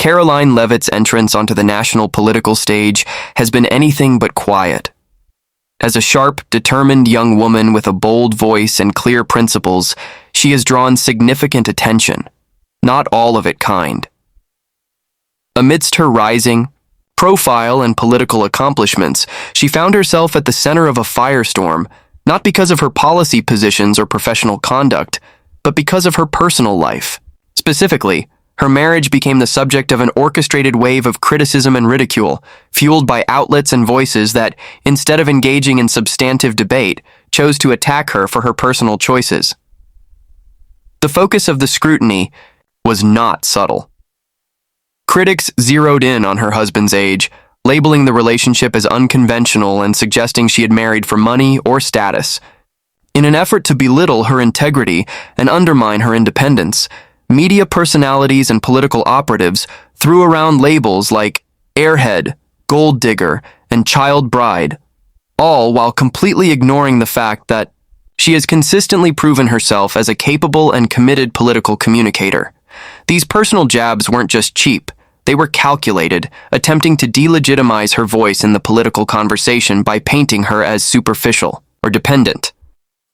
Karoline Leavitt's entrance onto the national political stage has been anything but quiet. As a sharp, determined young woman with a bold voice and clear principles, she has drawn significant attention, not all of it kind. Amidst her rising profile and political accomplishments, she found herself at the center of a firestorm, not because of her policy positions or professional conduct, but because of her personal life. Specifically, her marriage became the subject of an orchestrated wave of criticism and ridicule, fueled by outlets and voices that, instead of engaging in substantive debate, chose to attack her for her personal choices. The focus of the scrutiny was not subtle. Critics zeroed in on her husband's age, labeling the relationship as unconventional and suggesting she had married for money or status. In an effort to belittle her integrity and undermine her independence, media personalities and political operatives threw around labels like airhead, gold digger, and child bride, all while completely ignoring the fact that she has consistently proven herself as a capable and committed political communicator. These personal jabs weren't just cheap, they were calculated, attempting to delegitimize her voice in the political conversation by painting her as superficial or dependent.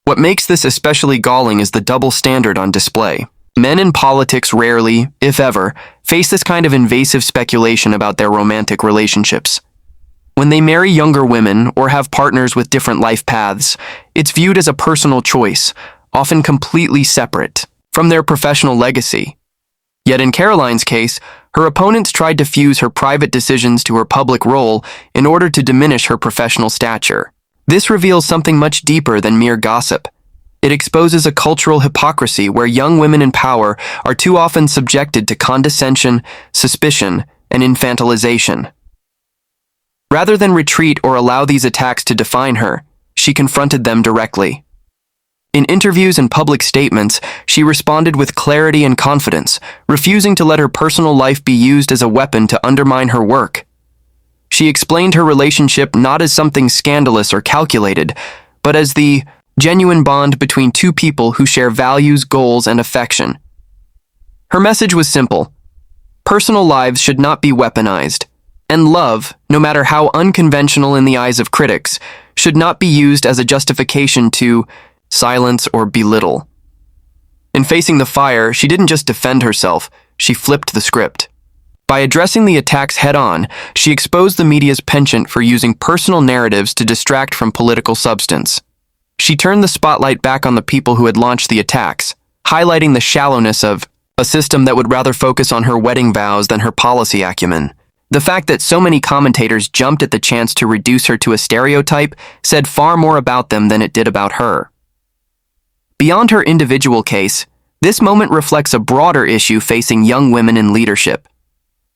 What makes this especially galling is the double standard on display. Men in politics rarely, if ever, face this kind of invasive speculation about their romantic relationships. When they marry younger women or have partners with different life paths, it's viewed as a personal choice, often completely separate from their professional legacy. Yet in Karoline's case, her opponents tried to fuse her private decisions to her public role in order to diminish her professional stature. This reveals something much deeper than mere gossip. It exposes a cultural hypocrisy where young women in power are too often subjected to condescension, suspicion, and infantilization. Rather than retreat or allow these attacks to define her, she confronted them directly. In interviews and public statements, she responded with clarity and confidence, refusing to let her personal life be used as a weapon to undermine her work. She explained her relationship not as something scandalous or calculated, but as the genuine bond between two people who share values, goals, and affection. Her message was simple. Personal lives should not be weaponized, and love, no matter how unconventional in the eyes of critics, should not be used as a justification to silence or belittle. In facing the fire, she didn't just defend herself, she flipped the script. By addressing the attacks head-on, she exposed the media's penchant for using personal narratives to distract from political substance. She turned the spotlight back on the people who had launched the attacks, highlighting the shallowness of a system that would rather focus on her wedding vows than her policy acumen. The fact that so many commentators jumped at the chance to reduce her to a stereotype said far more about them than it did about her. Beyond her individual case, this moment reflects a broader issue facing young women in leadership.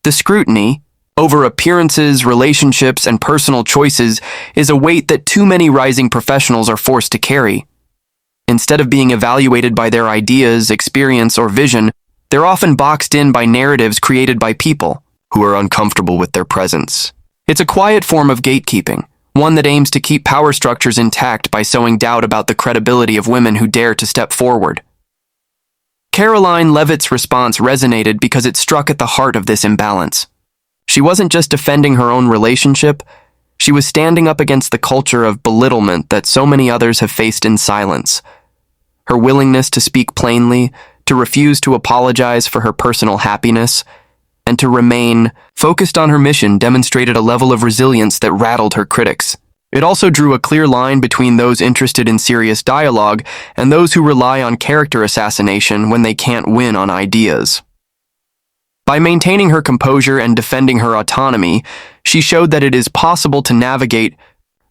The scrutiny over appearances, relationships, and personal choices is a weight that too many rising professionals are forced to carry. Instead of being evaluated by their ideas, experience, or vision, they're often boxed in by narratives created by people who are uncomfortable with their presence. It's a quiet form of gatekeeping, one that aims to keep power structures intact by sowing doubt about the credibility of women who dare to step forward. Karoline Leavitt's response resonated because it struck at the heart of this imbalance. She wasn't just defending her own relationship, she was standing up against the culture of belittlement that so many others have faced in silence. Her willingness to speak plainly, to refuse to apologize for her personal happiness, and to remain focused on her mission demonstrated a level of resilience that rattled her critics. It also drew a clear line between those interested in serious dialogue and those who rely on character assassination when they can't win on ideas. By maintaining her composure and defending her autonomy, she showed that it is possible to navigate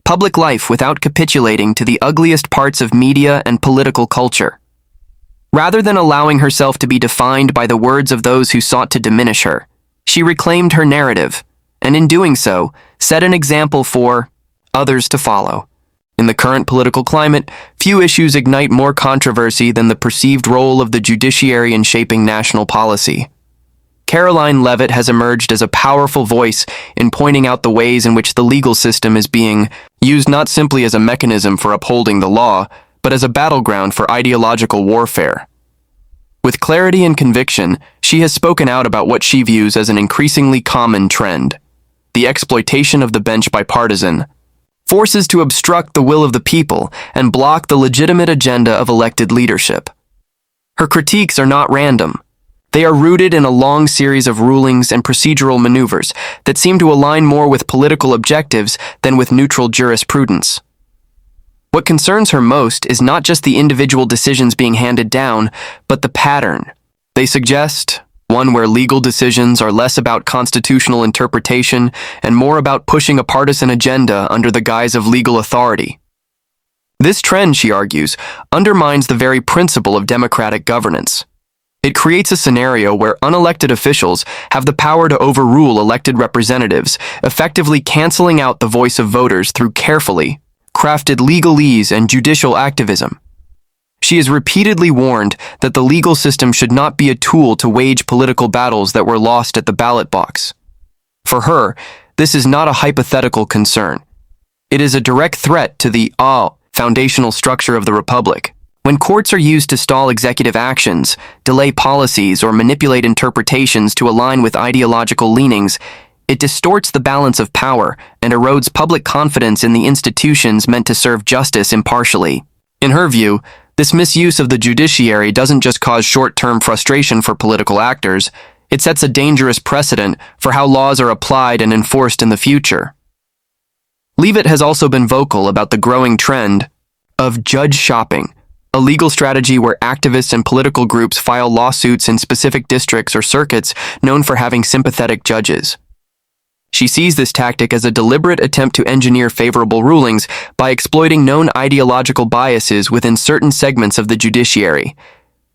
public life without capitulating to the ugliest parts of media and political culture. Rather than allowing herself to be defined by the words of those who sought to diminish her, she reclaimed her narrative, and in doing so, set an example for others to follow. In the current political climate, few issues ignite more controversy than the perceived role of the judiciary in shaping national policy. Karoline Leavitt has emerged as a powerful voice in pointing out the ways in which the legal system is being used not simply as a mechanism for upholding the law, but as a battleground for ideological warfare. With clarity and conviction, she has spoken out about what she views as an increasingly common trend: the exploitation of the bench by partisan forces to obstruct the will of the people and block the legitimate agenda of elected leadership. Her critiques are not random. They are rooted in a long series of rulings and procedural maneuvers that seem to align more with political objectives than with neutral jurisprudence. What concerns her most is not just the individual decisions being handed down, but the pattern. They suggest one where legal decisions are less about constitutional interpretation and more about pushing a partisan agenda under the guise of legal authority. This trend, she argues, undermines the very principle of democratic governance. It creates a scenario where unelected officials have the power to overrule elected representatives, effectively canceling out the voice of voters through carefully crafted legalese and judicial activism. She has repeatedly warned that the legal system should not be a tool to wage political battles that were lost at the ballot box. For her, this is not a hypothetical concern. It is a direct threat to the foundational structure of the republic. When courts are used to stall executive actions, delay policies, or manipulate interpretations to align with ideological leanings, it distorts the balance of power and erodes public confidence in the institutions meant to serve justice impartially. In her view, this misuse of the judiciary doesn't just cause short-term frustration for political actors, it sets a dangerous precedent for how laws are applied and enforced in the future. Leavitt has also been vocal about the growing trend of judge shopping, a legal strategy where activists and political groups file lawsuits in specific districts or circuits known for having sympathetic judges. She sees this tactic as a deliberate attempt to engineer favorable rulings by exploiting known ideological biases within certain segments of the judiciary.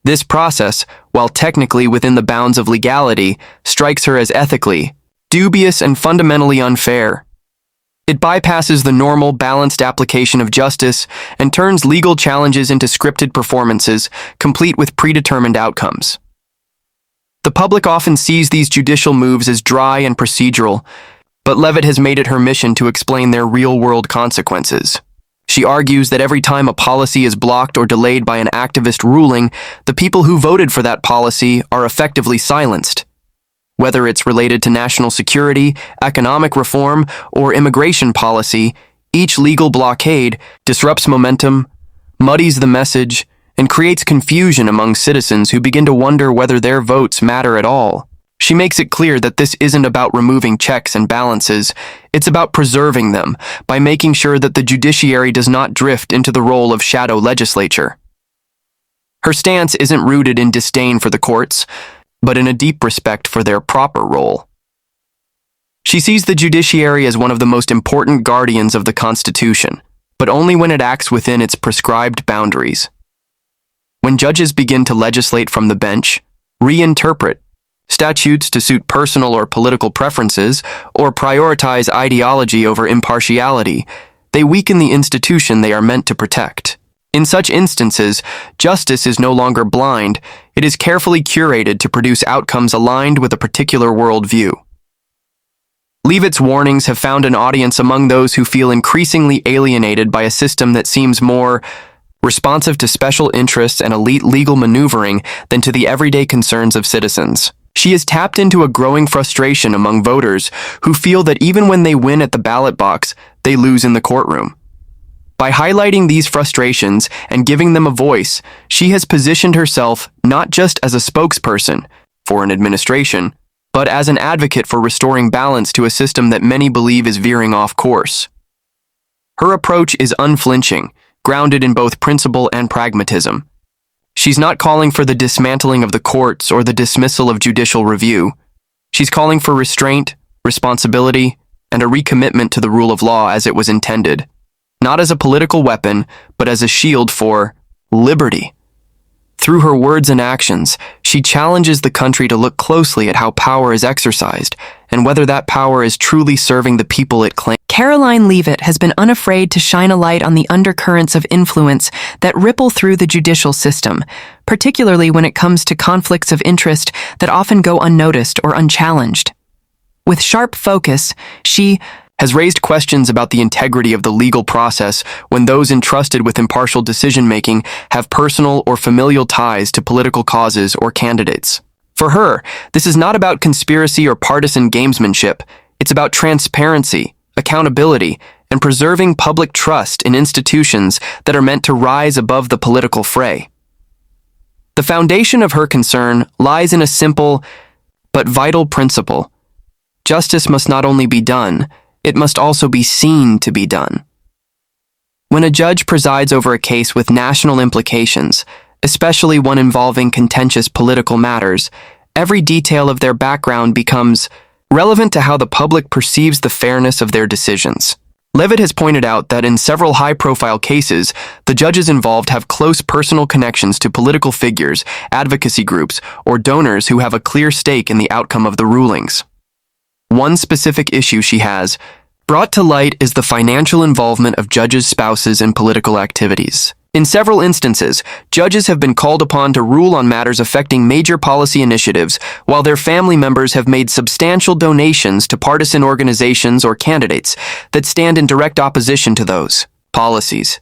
This process, while technically within the bounds of legality, strikes her as ethically dubious and fundamentally unfair. It bypasses the normal, balanced application of justice and turns legal challenges into scripted performances, complete with predetermined outcomes. The public often sees these judicial moves as dry and procedural, but Leavitt has made it her mission to explain their real-world consequences. She argues that every time a policy is blocked or delayed by an activist ruling, the people who voted for that policy are effectively silenced. Whether it's related to national security, economic reform, or immigration policy, each legal blockade disrupts momentum, muddies the message, and creates confusion among citizens who begin to wonder whether their votes matter at all. She makes it clear that this isn't about removing checks and balances, it's about preserving them by making sure that the judiciary does not drift into the role of shadow legislature. Her stance isn't rooted in disdain for the courts, but in a deep respect for their proper role. She sees the judiciary as one of the most important guardians of the Constitution, but only when it acts within its prescribed boundaries. When judges begin to legislate from the bench, reinterpret statutes to suit personal or political preferences, or prioritize ideology over impartiality, they weaken the institution they are meant to protect. In such instances, justice is no longer blind, it is carefully curated to produce outcomes aligned with a particular worldview. Leavitt's warnings have found an audience among those who feel increasingly alienated by a system that seems more responsive to special interests and elite legal maneuvering than to the everyday concerns of citizens. She has tapped into a growing frustration among voters who feel that even when they win at the ballot box, they lose in the courtroom. By highlighting these frustrations and giving them a voice, she has positioned herself not just as a spokesperson for an administration, but as an advocate for restoring balance to a system that many believe is veering off course. Her approach is unflinching, grounded in both principle and pragmatism. She's not calling for the dismantling of the courts or the dismissal of judicial review. She's calling for restraint, responsibility, and a recommitment to the rule of law as it was intended, not as a political weapon, but as a shield for liberty. Through her words and actions, she challenges the country to look closely at how power is exercised and whether that power is truly serving the people it claims. Karoline Leavitt has been unafraid to shine a light on the undercurrents of influence that ripple through the judicial system, particularly when it comes to conflicts of interest that often go unnoticed or unchallenged. With sharp focus, she has raised questions about the integrity of the legal process when those entrusted with impartial decision-making have personal or familial ties to political causes or candidates. For her, this is not about conspiracy or partisan gamesmanship. It's about transparency, accountability, and preserving public trust in institutions that are meant to rise above the political fray. The foundation of her concern lies in a simple but vital principle. Justice must not only be done, it must also be seen to be done. When a judge presides over a case with national implications, especially one involving contentious political matters, every detail of their background becomes relevant to how the public perceives the fairness of their decisions. Leavitt has pointed out that in several high-profile cases, the judges involved have close personal connections to political figures, advocacy groups, or donors who have a clear stake in the outcome of the rulings. One specific issue she has brought to light is the financial involvement of judges' spouses in political activities. In several instances, judges have been called upon to rule on matters affecting major policy initiatives, while their family members have made substantial donations to partisan organizations or candidates that stand in direct opposition to those policies.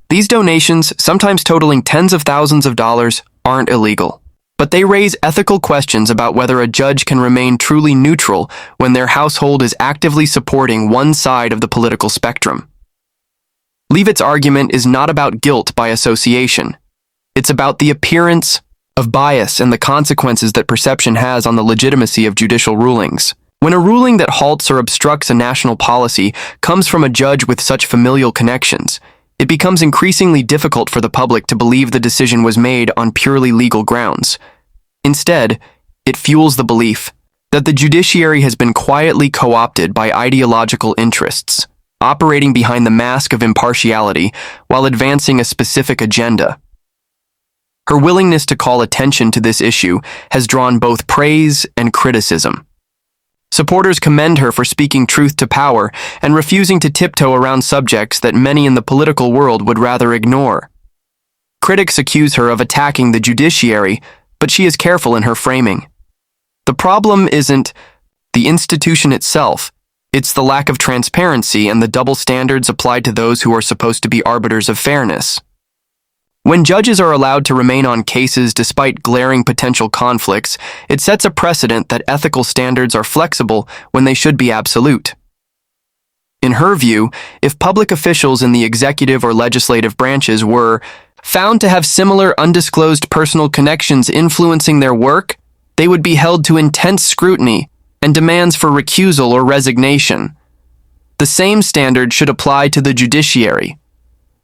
These donations, sometimes totaling tens of thousands of dollars, aren't illegal. But they raise ethical questions about whether a judge can remain truly neutral when their household is actively supporting one side of the political spectrum. Leavitt's argument is not about guilt by association. It's about the appearance of bias and the consequences that perception has on the legitimacy of judicial rulings. When a ruling that halts or obstructs a national policy comes from a judge with such familial connections, it becomes increasingly difficult for the public to believe the decision was made on purely legal grounds. Instead, it fuels the belief that the judiciary has been quietly co-opted by ideological interests, operating behind the mask of impartiality while advancing a specific agenda. Her willingness to call attention to this issue has drawn both praise and criticism. Supporters commend her for speaking truth to power and refusing to tiptoe around subjects that many in the political world would rather ignore. Critics accuse her of attacking the judiciary, but she is careful in her framing. The problem isn't the institution itself, it's the lack of transparency and the double standards applied to those who are supposed to be arbiters of fairness. When judges are allowed to remain on cases despite glaring potential conflicts, it sets a precedent that ethical standards are flexible when they should be absolute. In her view, if public officials in the executive or legislative branches were found to have similar undisclosed personal connections influencing their work, they would be held to intense scrutiny and demands for recusal or resignation. The same standard should apply to the judiciary.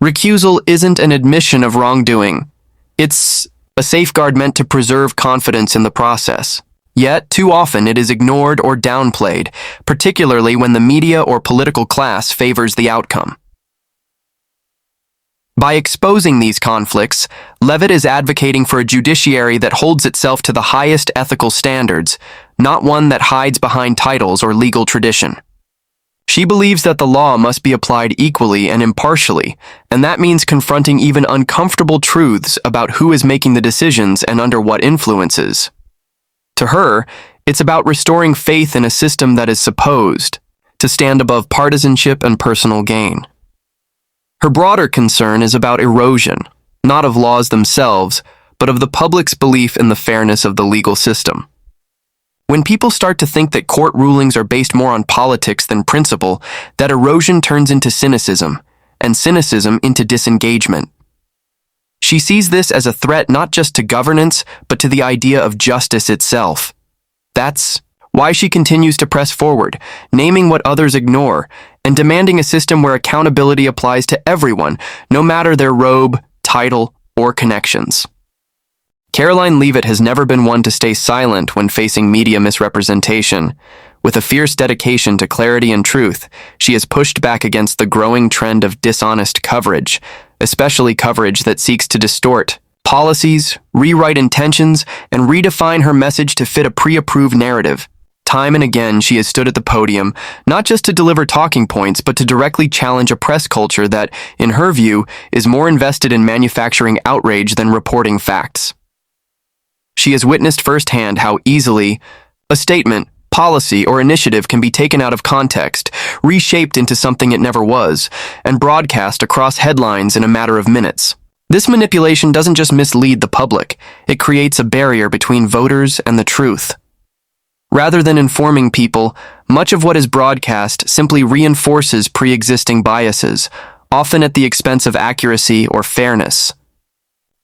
Recusal isn't an admission of wrongdoing. It's a safeguard meant to preserve confidence in the process. Yet, too often it is ignored or downplayed, particularly when the media or political class favors the outcome. By exposing these conflicts, Leavitt is advocating for a judiciary that holds itself to the highest ethical standards, not one that hides behind titles or legal tradition. She believes that the law must be applied equally and impartially, and that means confronting even uncomfortable truths about who is making the decisions and under what influences. To her, it's about restoring faith in a system that is supposed to stand above partisanship and personal gain. Her broader concern is about erosion, not of laws themselves, but of the public's belief in the fairness of the legal system. When people start to think that court rulings are based more on politics than principle, that erosion turns into cynicism, and cynicism into disengagement. She sees this as a threat not just to governance, but to the idea of justice itself. That's why she continues to press forward, naming what others ignore, and demanding a system where accountability applies to everyone, no matter their robe, title, or connections. Karoline Leavitt has never been one to stay silent when facing media misrepresentation. With a fierce dedication to clarity and truth, she has pushed back against the growing trend of dishonest coverage, especially coverage that seeks to distort policies, rewrite intentions, and redefine her message to fit a pre-approved narrative. Time and again, she has stood at the podium, not just to deliver talking points, but to directly challenge a press culture that, in her view, is more invested in manufacturing outrage than reporting facts. She has witnessed firsthand how easily a statement policy, or initiative can be taken out of context, reshaped into something it never was, and broadcast across headlines in a matter of minutes. This manipulation doesn't just mislead the public, it creates a barrier between voters and the truth. Rather than informing people, much of what is broadcast simply reinforces pre-existing biases, often at the expense of accuracy or fairness.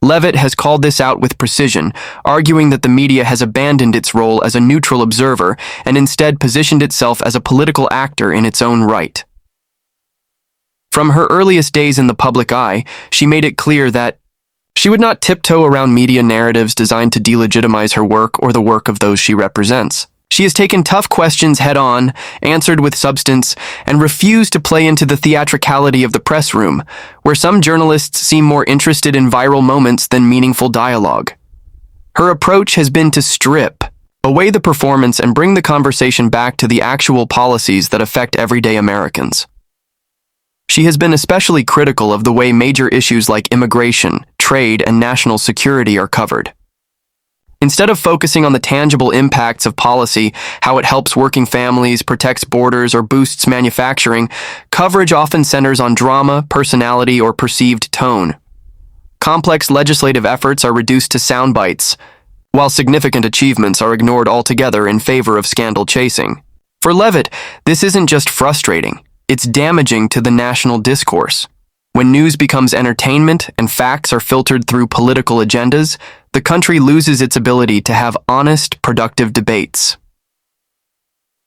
Leavitt has called this out with precision, arguing that the media has abandoned its role as a neutral observer and instead positioned itself as a political actor in its own right. From her earliest days in the public eye, she made it clear that she would not tiptoe around media narratives designed to delegitimize her work or the work of those she represents. She has taken tough questions head-on, answered with substance, and refused to play into the theatricality of the press room, where some journalists seem more interested in viral moments than meaningful dialogue. Her approach has been to strip away the performance and bring the conversation back to the actual policies that affect everyday Americans. She has been especially critical of the way major issues like immigration, trade, and national security are covered. Instead of focusing on the tangible impacts of policy, how it helps working families, protects borders, or boosts manufacturing, coverage often centers on drama, personality, or perceived tone. Complex legislative efforts are reduced to sound bites, while significant achievements are ignored altogether in favor of scandal chasing. For Leavitt, this isn't just frustrating, it's damaging to the national discourse. When news becomes entertainment and facts are filtered through political agendas, the country loses its ability to have honest, productive debates.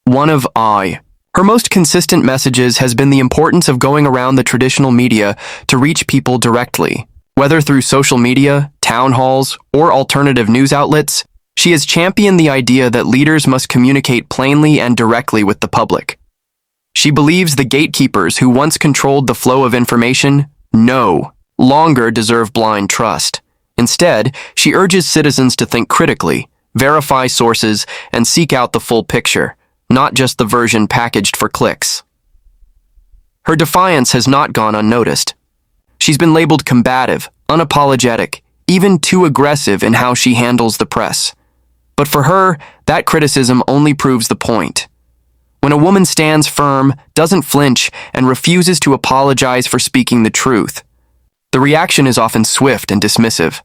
One of I. Her most consistent messages has been the importance of going around the traditional media to reach people directly. Whether through social media, town halls, or alternative news outlets, she has championed the idea that leaders must communicate plainly and directly with the public. She believes the gatekeepers who once controlled the flow of information no longer deserve blind trust. Instead, she urges citizens to think critically, verify sources, and seek out the full picture, not just the version packaged for clicks. Her defiance has not gone unnoticed. She's been labeled combative, unapologetic, even too aggressive in how she handles the press. But for her, that criticism only proves the point. When a woman stands firm, doesn't flinch, and refuses to apologize for speaking the truth, the reaction is often swift and dismissive.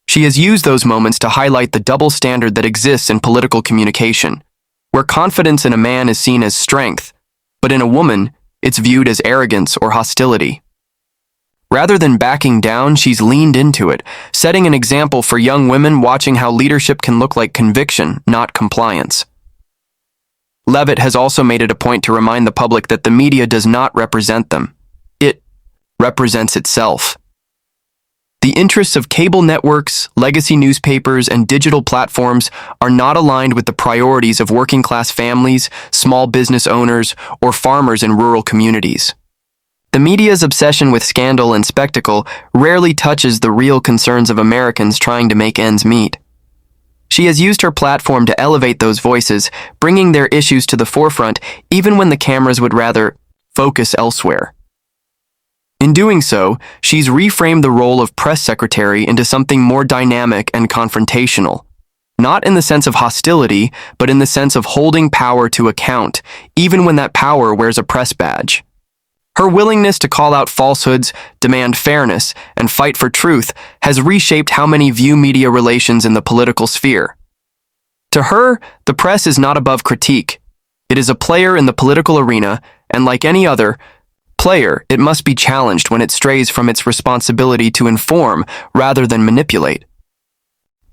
She has used those moments to highlight the double standard that exists in political communication, where confidence in a man is seen as strength, but in a woman, it's viewed as arrogance or hostility. Rather than backing down, she's leaned into it, setting an example for young women watching how leadership can look like conviction, not compliance. Leavitt has also made it a point to remind the public that the media does not represent them. It represents itself. The interests of cable networks, legacy newspapers, and digital platforms are not aligned with the priorities of working-class families, small business owners, or farmers in rural communities. The media's obsession with scandal and spectacle rarely touches the real concerns of Americans trying to make ends meet. She has used her platform to elevate those voices, bringing their issues to the forefront even when the cameras would rather focus elsewhere. In doing so, she's reframed the role of press secretary into something more dynamic and confrontational, not in the sense of hostility, but in the sense of holding power to account, even when that power wears a press badge. Her willingness to call out falsehoods, demand fairness, and fight for truth has reshaped how many view media relations in the political sphere. To her, the press is not above critique. It is a player in the political arena, and like any other player, it must be challenged when it strays from its responsibility to inform rather than manipulate.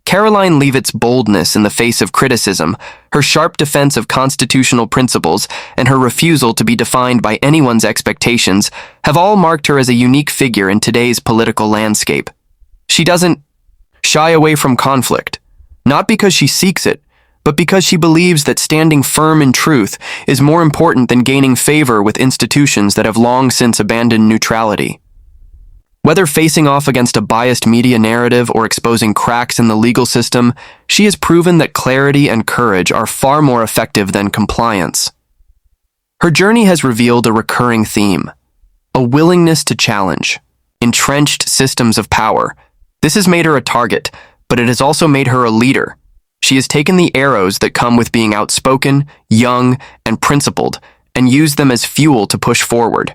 Karoline Leavitt's boldness in the face of criticism, her sharp defense of constitutional principles, and her refusal to be defined by anyone's expectations have all marked her as a unique figure in today's political landscape. She doesn't shy away from conflict, not because she seeks it, but because she believes that standing firm in truth is more important than gaining favor with institutions that have long since abandoned neutrality. Whether facing off against a biased media narrative or exposing cracks in the legal system, she has proven that clarity and courage are far more effective than compliance. Her journey has revealed a recurring theme, a willingness to challenge entrenched systems of power. This has made her a target, but it has also made her a leader, She has taken the arrows that come with being outspoken, young, and principled, and used them as fuel to push forward.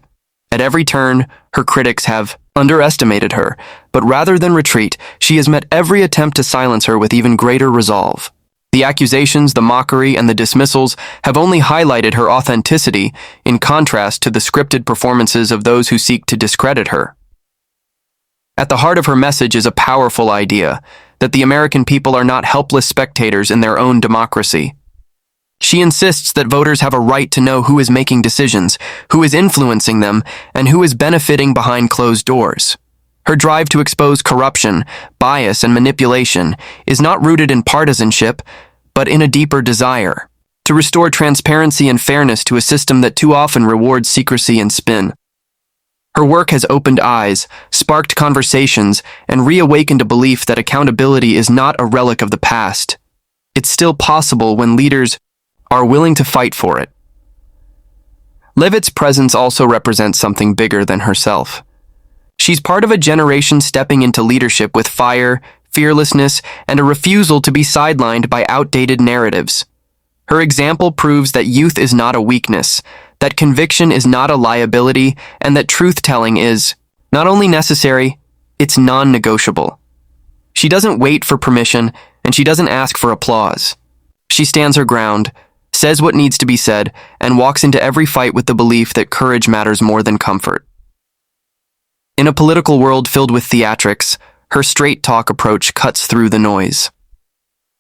At every turn, her critics have underestimated her, but rather than retreat, she has met every attempt to silence her with even greater resolve. The accusations, the mockery, and the dismissals have only highlighted her authenticity in contrast to the scripted performances of those who seek to discredit her. At the heart of her message is a powerful idea that the American people are not helpless spectators in their own democracy. She insists that voters have a right to know who is making decisions, who is influencing them, and who is benefiting behind closed doors. Her drive to expose corruption, bias, and manipulation is not rooted in partisanship, but in a deeper desire to restore transparency and fairness to a system that too often rewards secrecy and spin. Her work has opened eyes, sparked conversations, and reawakened a belief that accountability is not a relic of the past. It's still possible when leaders are willing to fight for it. Leavitt's presence also represents something bigger than herself. She's part of a generation stepping into leadership with fire, fearlessness, and a refusal to be sidelined by outdated narratives. Her example proves that youth is not a weakness, that conviction is not a liability, and that truth-telling is not only necessary, it's non-negotiable. She doesn't wait for permission, and she doesn't ask for applause. She stands her ground, says what needs to be said, and walks into every fight with the belief that courage matters more than comfort. In a political world filled with theatrics, her straight-talk approach cuts through the noise.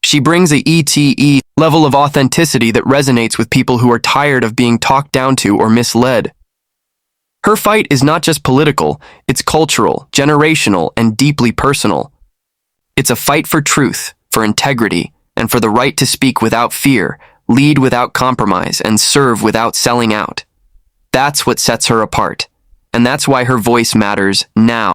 She brings a ETE level of authenticity that resonates with people who are tired of being talked down to or misled. Her fight is not just political, it's cultural, generational, and deeply personal. It's a fight for truth, for integrity, and for the right to speak without fear, lead without compromise, and serve without selling out. That's what sets her apart, and that's why her voice matters now.